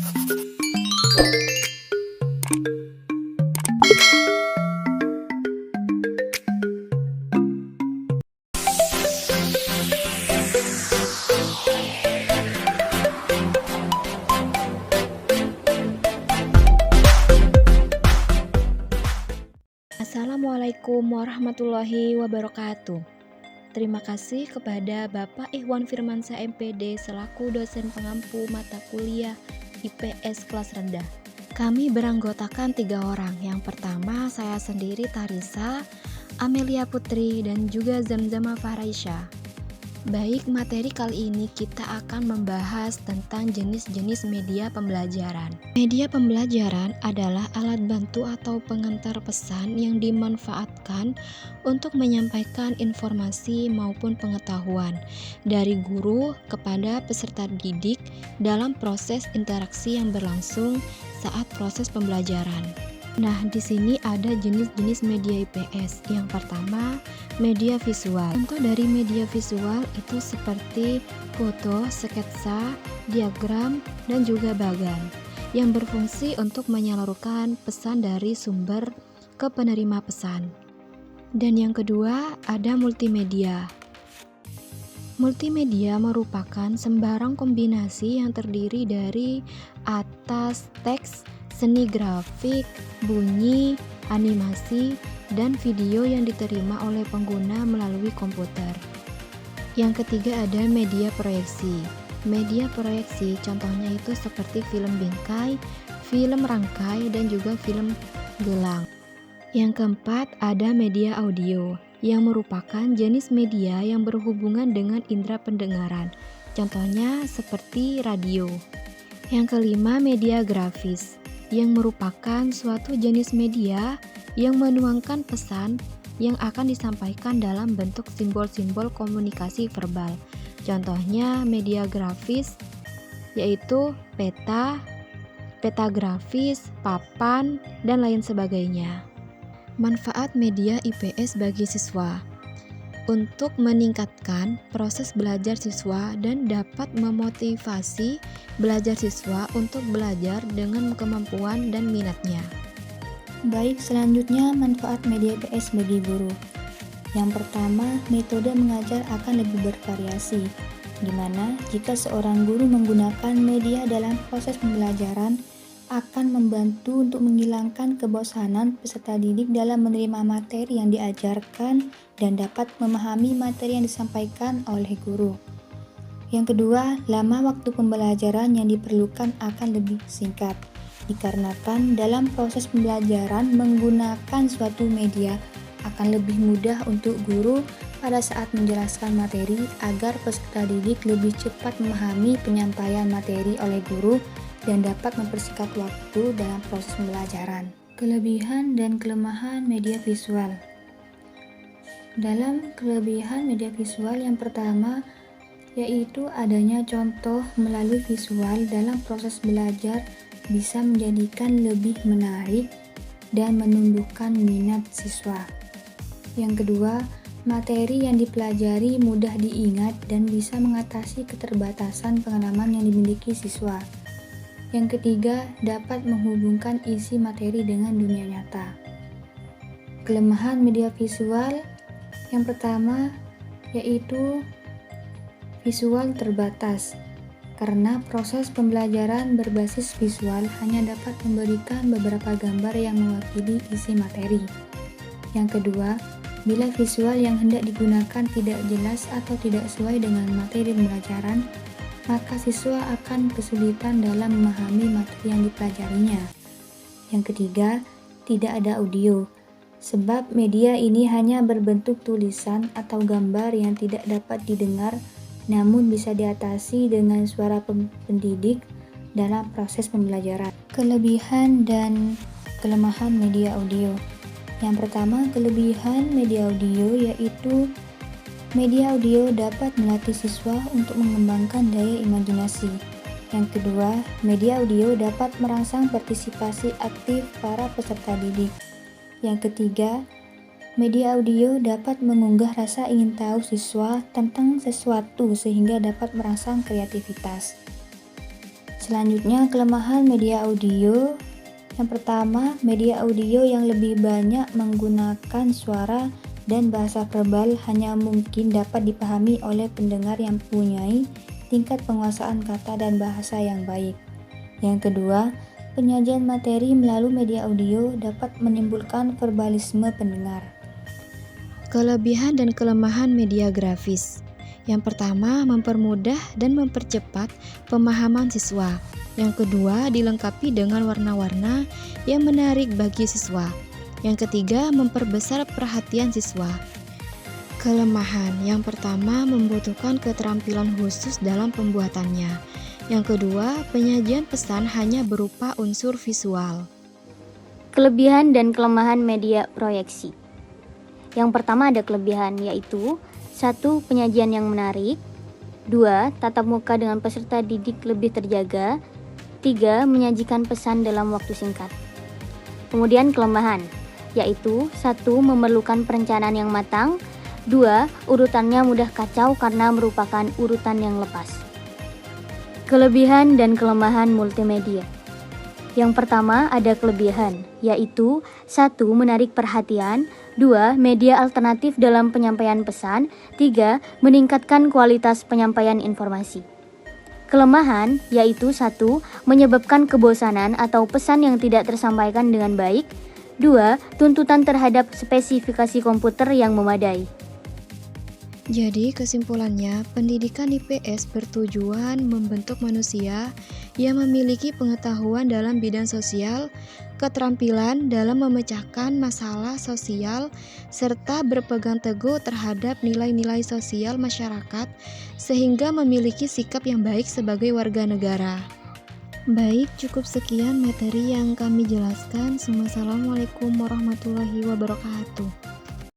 Assalamualaikum warahmatullahi wabarakatuh. Terima kasih kepada Bapak Ikhwan Firmansyah MPD selaku dosen pengampu mata kuliah IPS kelas rendah. Kami beranggotakan 3 orang. Yang pertama saya sendiri Tarisa, Amelia Putri, dan juga Zamzama Faraisyah. Baik, materi kali ini kita akan membahas tentang jenis-jenis media pembelajaran. Media pembelajaran adalah alat bantu atau pengantar pesan yang dimanfaatkan untuk menyampaikan informasi maupun pengetahuan dari guru kepada peserta didik dalam proses interaksi yang berlangsung saat proses pembelajaran. Nah, di sini ada jenis-jenis media IPS. Yang pertama, media visual. Contoh dari media visual itu seperti foto, sketsa, diagram, dan juga bagan yang berfungsi untuk menyalurkan pesan dari sumber ke penerima pesan. Dan yang kedua, ada multimedia. Multimedia merupakan sembarang kombinasi yang terdiri dari atas teks, seni grafik, bunyi, animasi, dan video yang diterima oleh pengguna melalui komputer. Yang ketiga ada media proyeksi. Media proyeksi contohnya itu seperti film bingkai, film rangkai, dan juga film gelang. Yang keempat ada media audio, yang merupakan jenis media yang berhubungan dengan indera pendengaran. Contohnya seperti radio. Yang kelima media grafis, yang merupakan suatu jenis media yang menuangkan pesan yang akan disampaikan dalam bentuk simbol-simbol komunikasi verbal. Contohnya media grafis yaitu peta, peta grafis, papan, dan lain sebagainya. Manfaat media IPS bagi siswa untuk meningkatkan proses belajar siswa dan dapat memotivasi belajar siswa untuk belajar dengan kemampuan dan minatnya. Baik, selanjutnya manfaat media IPS bagi guru. Yang pertama, metode mengajar akan lebih bervariasi, di mana jika seorang guru menggunakan media dalam proses pembelajaran akan membantu untuk menghilangkan kebosanan peserta didik dalam menerima materi yang diajarkan dan dapat memahami materi yang disampaikan oleh guru. Yang kedua, lama waktu pembelajaran yang diperlukan akan lebih singkat, dikarenakan dalam proses pembelajaran menggunakan suatu media akan lebih mudah untuk guru pada saat menjelaskan materi agar peserta didik lebih cepat memahami penyampaian materi oleh guru dan dapat mempersingkat waktu dalam proses pembelajaran. Kelebihan dan kelemahan media visual. Dalam kelebihan media visual yang pertama yaitu adanya contoh melalui visual dalam proses belajar bisa menjadikan lebih menarik dan menumbuhkan minat siswa. Yang kedua, materi yang dipelajari mudah diingat dan bisa mengatasi keterbatasan pengalaman yang dimiliki siswa. Yang ketiga, dapat menghubungkan isi materi dengan dunia nyata. Kelemahan media visual yang pertama yaitu visual terbatas, karena proses pembelajaran berbasis visual hanya dapat memberikan beberapa gambar yang mewakili isi materi. Yang kedua, bila visual yang hendak digunakan tidak jelas atau tidak sesuai dengan materi pembelajaran, maka siswa akan kesulitan dalam memahami materi yang dipelajarinya. Yang ketiga, tidak ada audio, sebab media ini hanya berbentuk tulisan atau gambar yang tidak dapat didengar, namun bisa diatasi dengan suara pendidik dalam proses pembelajaran. Kelebihan dan kelemahan media audio. Yang pertama, kelebihan media audio yaitu media audio dapat melatih siswa untuk mengembangkan daya imajinasi. Yang kedua, media audio dapat merangsang partisipasi aktif para peserta didik. Yang ketiga, media audio dapat mengunggah rasa ingin tahu siswa tentang sesuatu sehingga dapat merangsang kreativitas. Selanjutnya, kelemahan media audio. Yang pertama, media audio yang lebih banyak menggunakan suara dan bahasa verbal hanya mungkin dapat dipahami oleh pendengar yang mempunyai tingkat penguasaan kata dan bahasa yang baik. Yang kedua, penyajian materi melalui media audio dapat menimbulkan verbalisme pendengar. Kelebihan dan kelemahan media grafis. Yang pertama, mempermudah dan mempercepat pemahaman siswa. Yang kedua, dilengkapi dengan warna-warna yang menarik bagi siswa. Yang ketiga, memperbesar perhatian siswa. Kelemahan. Yang pertama, membutuhkan keterampilan khusus dalam pembuatannya. Yang kedua, penyajian pesan hanya berupa unsur visual. Kelebihan dan kelemahan media proyeksi. Yang pertama ada kelebihan, yaitu 1. Penyajian yang menarik. 2. Tatap muka dengan peserta didik lebih terjaga. 3. Menyajikan pesan dalam waktu singkat. Kemudian kelemahan, yaitu 1. Memerlukan perencanaan yang matang. 2. Urutannya mudah kacau karena merupakan urutan yang lepas. Kelebihan dan kelemahan multimedia. Yang pertama ada kelebihan, yaitu 1. Menarik perhatian. 2. Media alternatif dalam penyampaian pesan. 3. Meningkatkan kualitas penyampaian informasi. Kelemahan, yaitu 1. Menyebabkan kebosanan atau pesan yang tidak tersampaikan dengan baik. 2. Tuntutan terhadap spesifikasi komputer yang memadai. Jadi kesimpulannya, pendidikan IPS bertujuan membentuk manusia yang memiliki pengetahuan dalam bidang sosial, keterampilan dalam memecahkan masalah sosial, serta berpegang teguh terhadap nilai-nilai sosial masyarakat sehingga memiliki sikap yang baik sebagai warga negara. Baik, cukup sekian materi yang kami jelaskan. Wassalamualaikum warahmatullahi wabarakatuh.